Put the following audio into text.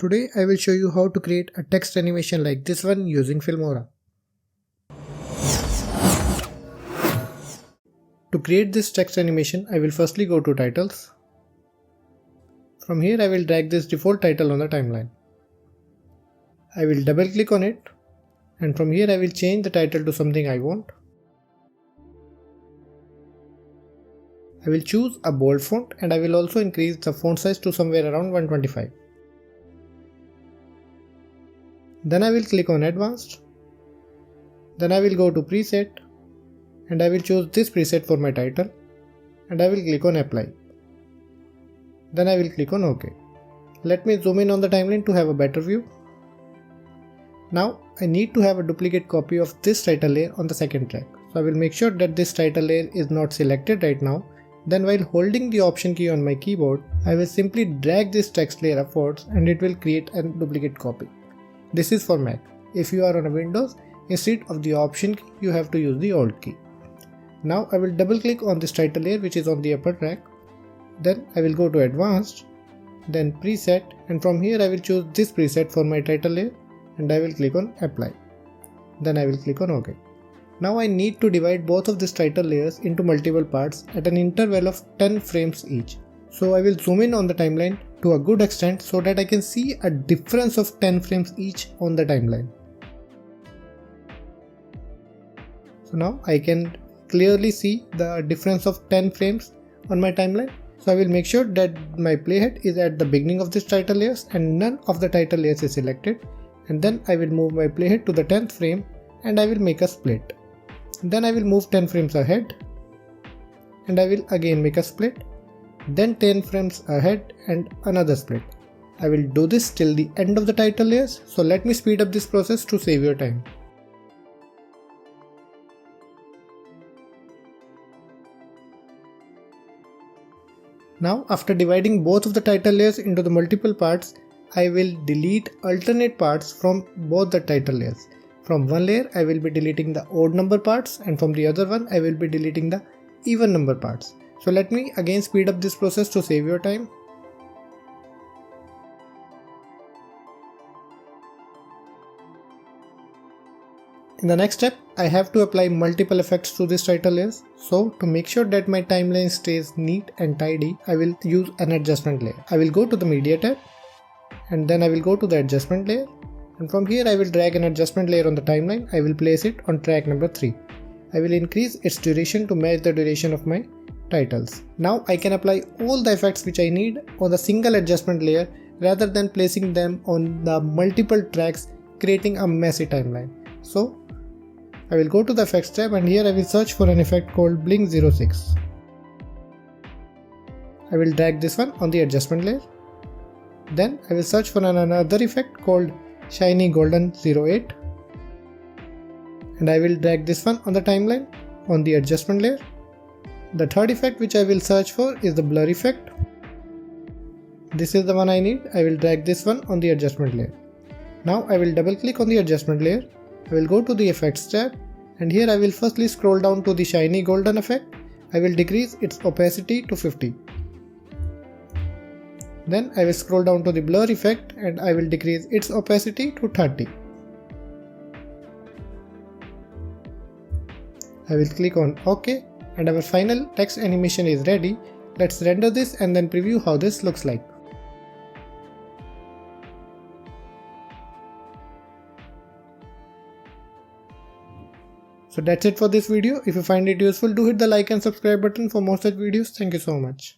Today I will show you how to create a text animation like this one using Filmora. To create this text animation, I will firstly go to titles. From here I will drag this default title on the timeline. I will double click on it and from here I will change the title to something I want. I will choose a bold font and I will also increase the font size to somewhere around 125. Then I will click on Advanced. Then I will go to Preset and I will choose this preset for my title and I will click on Apply. Then I will click on OK. Let me zoom in on the timeline to have a better view. Now I need to have a duplicate copy of this title layer on the second track. So I will make sure that this title layer is not selected right now. Then while holding the Option key on my keyboard, I will simply drag this text layer upwards and it will create a duplicate copy. This is for Mac. If you are on a Windows, instead of the Option key, you have to use the Alt key. Now I will double click on this title layer which is on the upper track. Then I will go to Advanced, then Preset, and from here I will choose this preset for my title layer and I will click on Apply. Then I will click on OK. Now I need to divide both of these title layers into multiple parts at an interval of 10 frames each. So I will zoom in on the timeline to a good extent so that I can see a difference of 10 frames each on the timeline. So now I can clearly see the difference of 10 frames on my timeline. So I will make sure that my playhead is at the beginning of this title layers and none of the title layers is selected. And then I will move my playhead to the 10th frame and I will make a split. Then I will move 10 frames ahead and I will again make a split. Then 10 frames ahead and another split. I will do this till the end of the title layers. So let me speed up this process to save your time. Now after dividing both of the title layers into the multiple parts, I will delete alternate parts from both the title layers. From one layer I will be deleting the odd number parts and from the other one I will be deleting the even number parts. So let me again speed up this process to save your time. In the next step, I have to apply multiple effects to this title layers. So to make sure that my timeline stays neat and tidy, I will use an adjustment layer. I will go to the Media tab and then I will go to the adjustment layer. And from here I will drag an adjustment layer on the timeline. I will place it on track number 3. I will increase its duration to match the duration of my titles. Now I can apply all the effects which I need on the single adjustment layer rather than placing them on the multiple tracks, creating a messy timeline. So I will go to the effects tab and here I will search for an effect called Blink 06. I will drag this one on the adjustment layer. Then I will search for another effect called Shiny Golden 08 and I will drag this one on the timeline on the adjustment layer. The third effect which I will search for is the blur effect. This is the one I need. I will drag this one on the adjustment layer. Now I will double click on the adjustment layer. I will go to the effects tab and here I will firstly scroll down to the shiny golden effect. I will decrease its opacity to 50. Then I will scroll down to the blur effect and I will decrease its opacity to 30. I will click on OK and our final text animation is ready. Let's render this and then preview how this looks like. So that's it for this video. If you find it useful, do hit the like and subscribe button for more such videos. Thank you so much.